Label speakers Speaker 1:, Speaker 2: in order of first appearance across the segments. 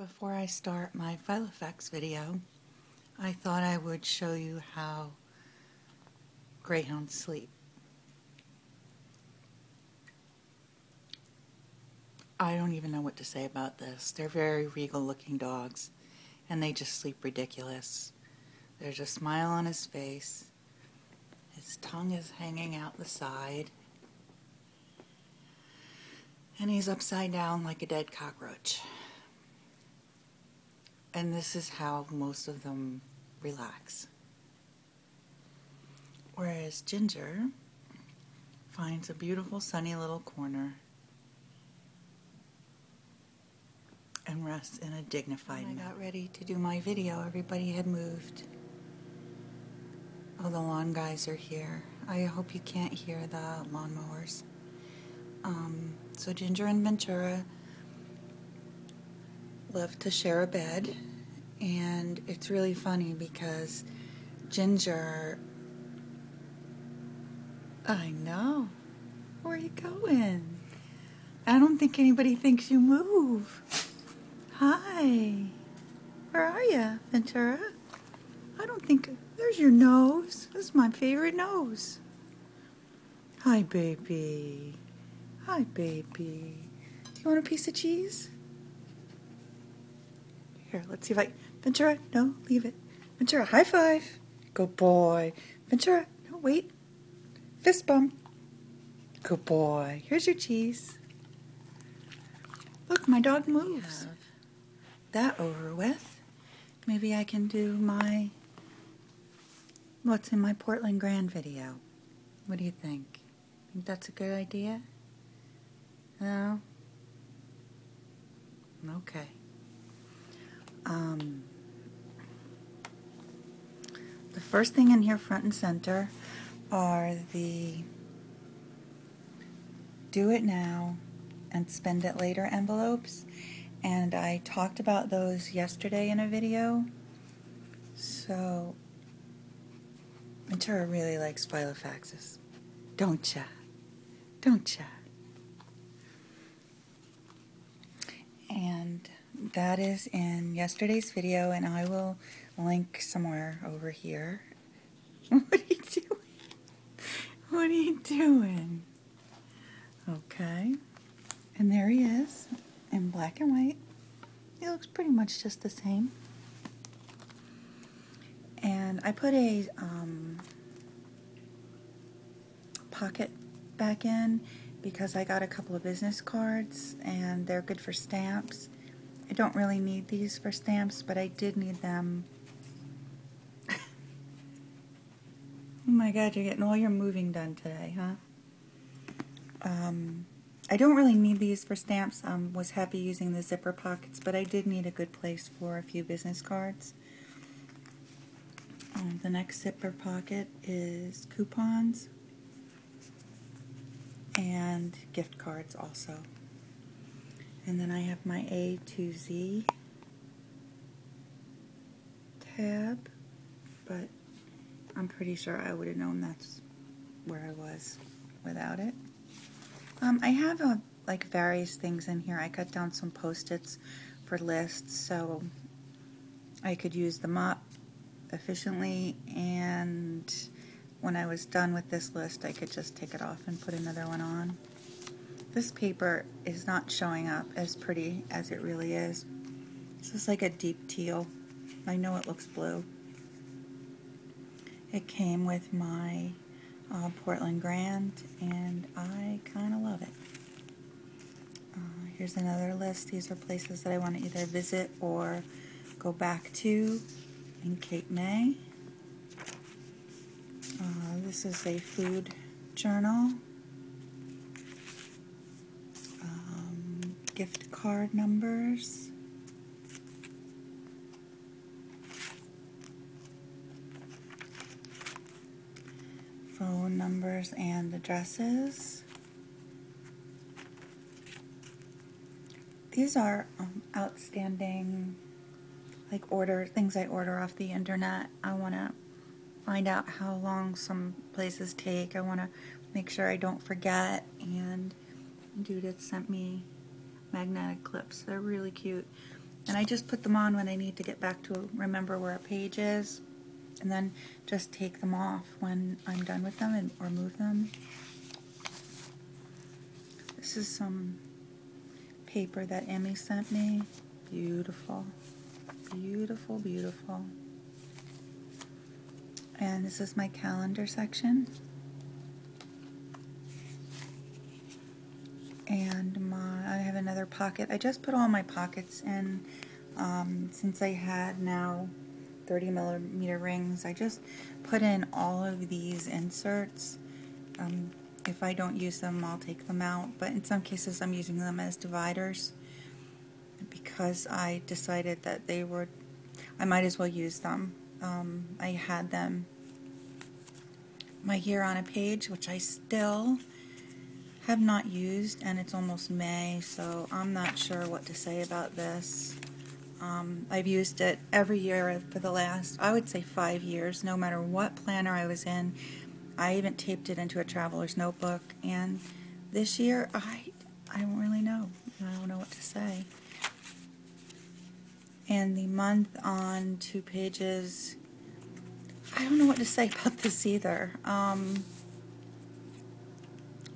Speaker 1: Before I start my Filofax video, I thought I would show you how greyhounds sleep. I don't even know what to say about this. They're very regal looking dogs, and they just sleep ridiculous. There's a smile on his face. His tongue is hanging out the side. And he's upside down like a dead cockroach. And this is how most of them relax. Whereas Ginger finds a beautiful sunny little corner and rests in a dignified manner. When I got ready to do my video, everybody had moved. Oh, the lawn guys are here. I hope you can't hear the lawnmowers. So Ginger and Ventura love to share a bed, and it's really funny because Ginger, I know, where are you going? I don't think anybody thinks you move. Hi, where are you, Ventura? I don't think, there's your nose. This is my favorite nose. Hi, baby. Hi, baby. Do you want a piece of cheese? Here, let's see if I... Ventura, no, leave it. Ventura, high five. Good boy. Ventura, no, wait. Fist bump. Good boy. Here's your cheese. Look, my dog moves. That over with. Maybe I can do my... what's in my Portland Grand video. What do you think? Think that's a good idea? No? Okay. The first thing in here front and center are the do it now and spend it later envelopes, and I talked about those yesterday in a video. So Ventura really likes Filofaxes, don't ya? Don't ya? And that is in yesterday's video, and I will link somewhere over here. What are you doing? What are you doing? Okay. And there he is, in black and white. He looks pretty much just the same. And I put a pocket back in because I got a couple of business cards, and they're good for stamps. I don't really need these for stamps, but I did need them. Oh my God, you're getting all your moving done today, huh? I don't really need these for stamps. Was happy using the zipper pockets, but I did need a good place for a few business cards. The next zipper pocket is coupons and gift cards also. And then I have my A to Z tab, but I'm pretty sure I would have known that's where I was without it. I have like various things in here. I cut down some Post-its for lists so I could use them up efficiently, and when I was done with this list I could just take it off and put another one on. This paper is not showing up as pretty as it really is. This is like a deep teal. I know it looks blue. It came with my Portland Grand, and I kind of love it. Here's another list. These are places that I want to either visit or go back to in Cape May. This is a food journal. Gift card numbers. Phone numbers and addresses. These are outstanding, like things I order off the internet. I want to find out how long some places take. I want to make sure I don't forget, and Judith sent me magnetic clips. They're really cute. And I just put them on when I need to get back to remember where a page is, and then just take them off when I'm done with them or move them. This is some paper that Emmy sent me. Beautiful. Beautiful, beautiful. And this is my calendar section. And I have another pocket. I just put all my pockets in, since I had now 30mm rings. I just put in all of these inserts. If I don't use them, I'll take them out. But in some cases, I'm using them as dividers because I decided that I might as well use them. I had them my year on a page, which I still have not used, and it's almost May, so I'm not sure what to say about this. I've used it every year for the last, I would say, 5 years, no matter what planner I was in. I even taped it into a traveler's notebook, and this year, I don't really know. I don't know what to say. And the month on 2 pages, I don't know what to say about this either.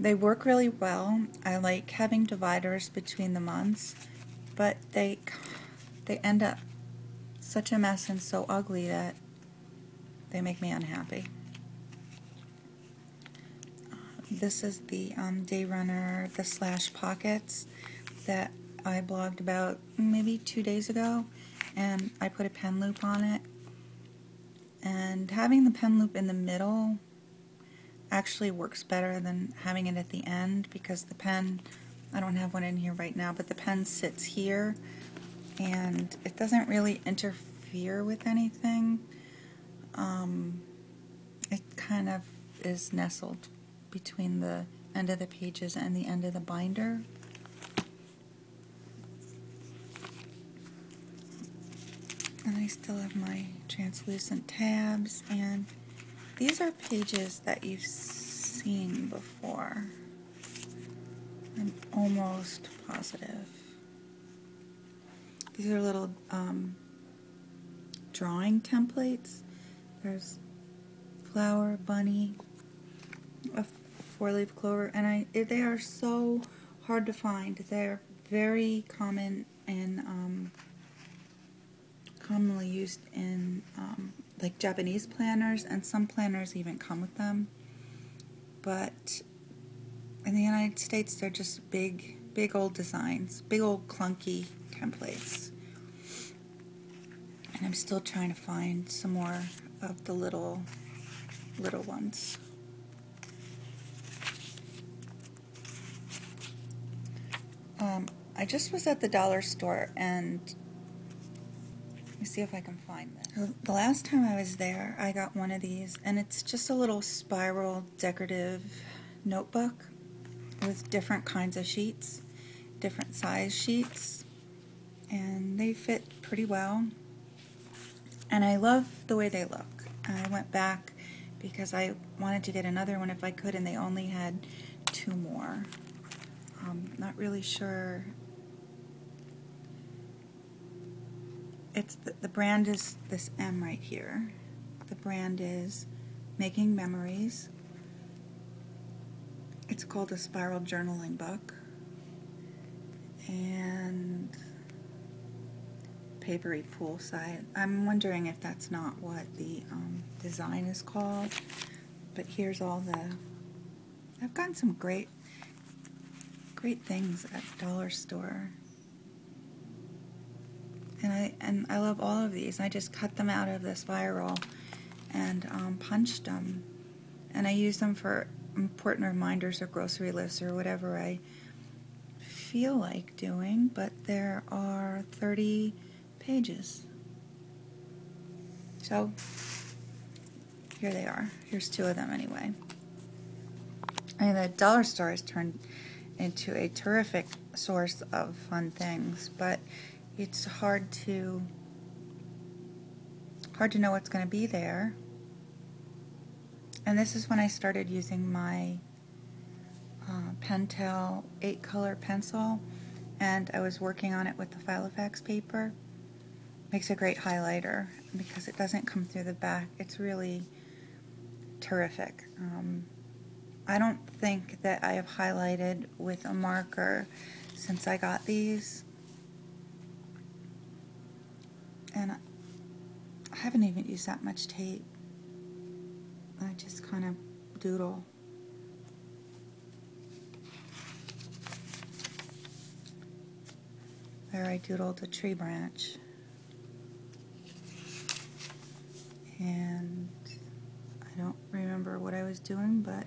Speaker 1: They work really well. I like having dividers between the months, but they end up such a mess and so ugly that they make me unhappy. This is the Day Runner, the slash pockets that I blogged about maybe 2 days ago, and I put a pen loop on it. And having the pen loop in the middle actually works better than having it at the end, because the pen, I don't have one in here right now, but the pen sits here and it doesn't really interfere with anything. It kind of is nestled between the end of the pages and the end of the binder. And I still have my translucent tabs, and these are pages that you've seen before. I'm almost positive. These are little drawing templates. There's flower, bunny, a 4-leaf clover, and they are so hard to find. They're very common and commonly used in like Japanese planners, and some planners even come with them. But in the United States, they're just big old designs, big old clunky templates. And I'm still trying to find some more of the little ones. I just was at the dollar store, and let me see if I can find this. The last time I was there, I got one of these, and it's just a little spiral decorative notebook with different kinds of sheets, different size sheets, and they fit pretty well. And I love the way they look. I went back because I wanted to get another one if I could, and they only had 2 more. Not really sure. It's the brand is this M right here. The brand is Making Memories. It's called a spiral journaling book. And Papery Poolside. I'm wondering if that's not what the design is called. But here's all I've gotten some great things at the dollar store. And I love all of these. I just cut them out of the spiral and punched them. And I use them for important reminders or grocery lists or whatever I feel like doing. But there are 30 pages. So here they are. Here's 2 of them anyway. And the dollar store has turned into a terrific source of fun things, but it's hard to know what's going to be there. And this is when I started using my Pentel 8-color pencil, and I was working on it with the Filofax paper. Makes a great highlighter because it doesn't come through the back. It's really terrific. I don't think that I have highlighted with a marker since I got these, and I haven't even used that much tape. I just kind of doodle. There I doodled a tree branch. And I don't remember what I was doing, but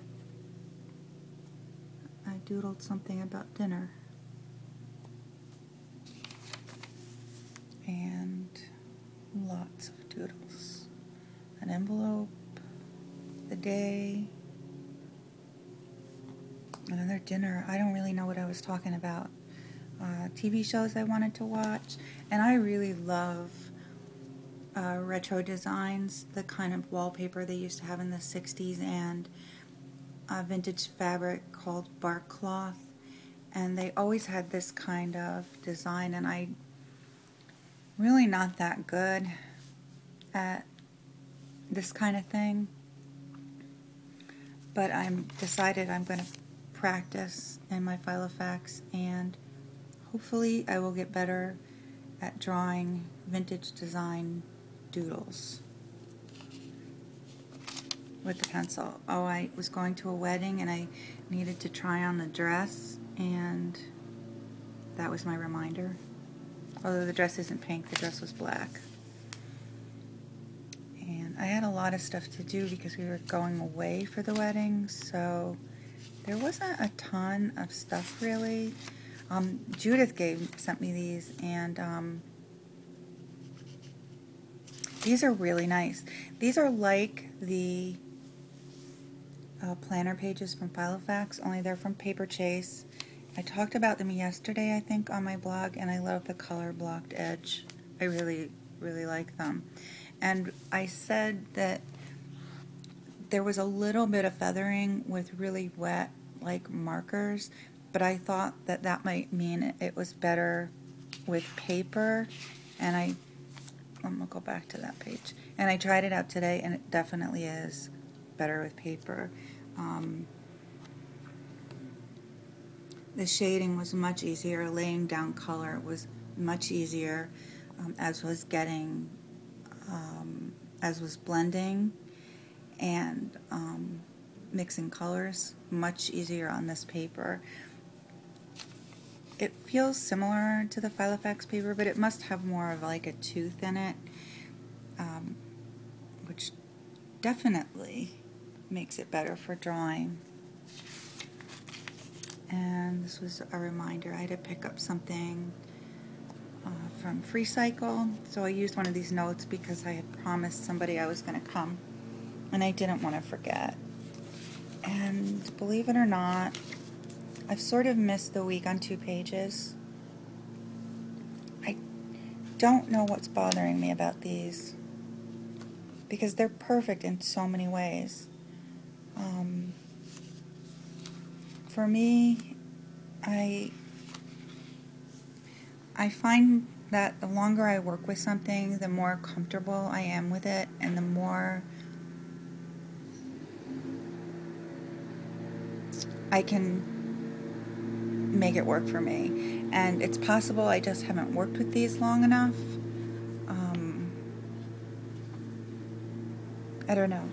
Speaker 1: I doodled something about dinner. And lots of doodles. An envelope, the day, another dinner. I don't really know what I was talking about. TV shows I wanted to watch, and I really love retro designs, the kind of wallpaper they used to have in the 60s, and vintage fabric called bark cloth, and they always had this kind of design, and I'm really not that good at this kind of thing, but I'm decided I'm going to practice in my Filofax, and hopefully I will get better at drawing vintage design doodles with the pencil. Oh, I was going to a wedding and I needed to try on the dress, and that was my reminder. Although the dress isn't pink, the dress was black. And I had a lot of stuff to do because we were going away for the wedding, so there wasn't a ton of stuff really. Judith sent me these, and these are really nice. These are like the planner pages from Filofax, only they're from Paper Chase. I talked about them yesterday, I think, on my blog, and I love the color blocked edge. I really, really like them. And I said that there was a little bit of feathering with really wet, like, markers, but I thought that that might mean it was better with paper, and I'm going to go back to that page. And I tried it out today, and it definitely is better with paper. The shading was much easier. Laying down color was much easier, as was blending and mixing colors much easier on this paper. It feels similar to the Filofax paper, but it must have more of like a tooth in it, which definitely makes it better for drawing. And this was a reminder. I had to pick up something from Free Cycle, so I used one of these notes because I had promised somebody I was going to come, and I didn't want to forget. And believe it or not, I've sort of missed the week on 2 pages. I don't know what's bothering me about these, because they're perfect in so many ways. For me, I find that the longer I work with something, the more comfortable I am with it, and the more I can make it work for me. And it's possible I just haven't worked with these long enough. I don't know.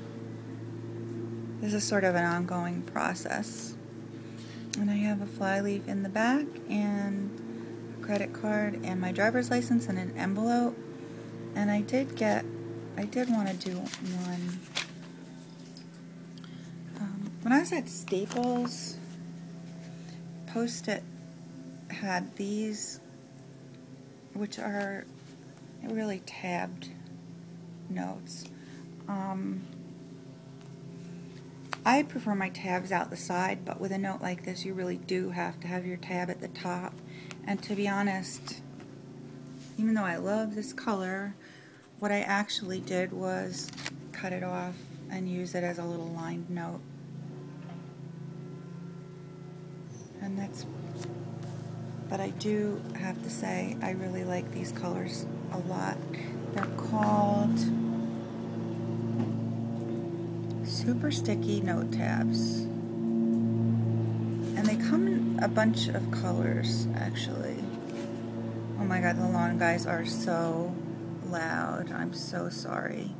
Speaker 1: This is sort of an ongoing process. And I have a flyleaf in the back, and a credit card, and my driver's license, and an envelope. And I did want to do one. When I was at Staples, Post-it had these, which are really tabbed notes. I prefer my tabs out the side, but with a note like this, you really do have to have your tab at the top. And to be honest, even though I love this color, what I actually did was cut it off and use it as a little lined note. And that's but I do have to say I really like these colors a lot. They're called Super Sticky Note Tabs, and they come in a bunch of colors actually. Oh my god, the lawn guys are so loud. I'm so sorry.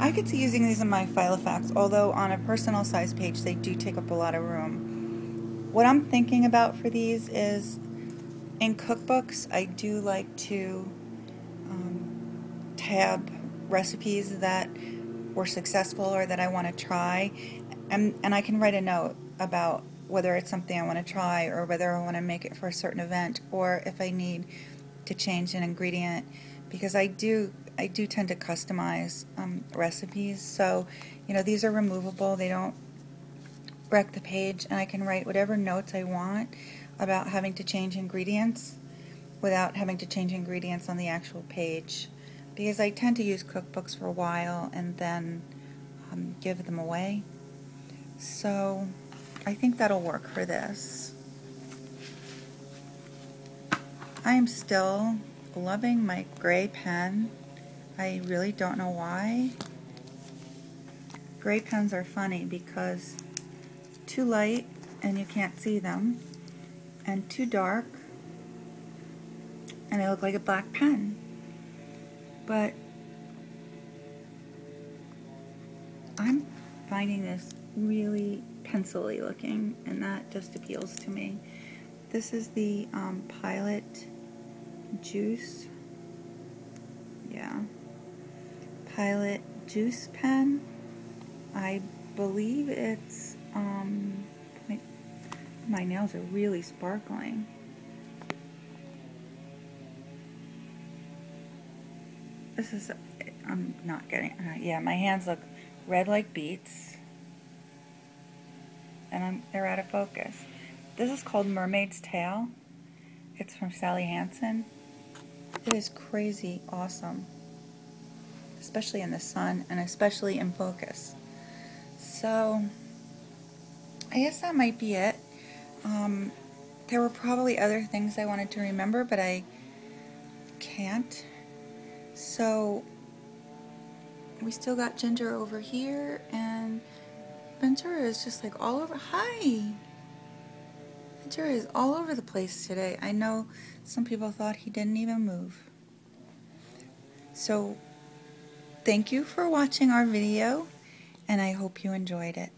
Speaker 1: I could see using these in my Filofax, although on a personal size page they do take up a lot of room. What I'm thinking about for these is, in cookbooks I do like to tab recipes that were successful or that I want to try, and I can write a note about whether it's something I want to try or whether I want to make it for a certain event, or if I need to change an ingredient, because I do tend to customize recipes. So, you know, these are removable, they don't wreck the page, and I can write whatever notes I want about having to change ingredients without having to change ingredients on the actual page, because I tend to use cookbooks for a while and then give them away. So I think that'll work for this. I am still loving my gray pen. I really don't know why. Gray pens are funny because too light and you can't see them, and too dark and they look like a black pen. But I'm finding this really pencil-y looking, and that just appeals to me. This is the Pilot Juice. Yeah. Pilot Juice pen. I believe it's, my nails are really sparkling. This is, I'm not getting, yeah, my hands look red like beets, and they're out of focus. This is called Mermaid's Tail. It's from Sally Hansen. It is crazy awesome, especially in the sun and especially in focus. So I guess that might be it. There were probably other things I wanted to remember, but I can't. So we still got Ginger over here, and Ventura is just like all over. Hi! Ventura is all over the place today. I know some people thought he didn't even move. So thank you for watching our video, and I hope you enjoyed it.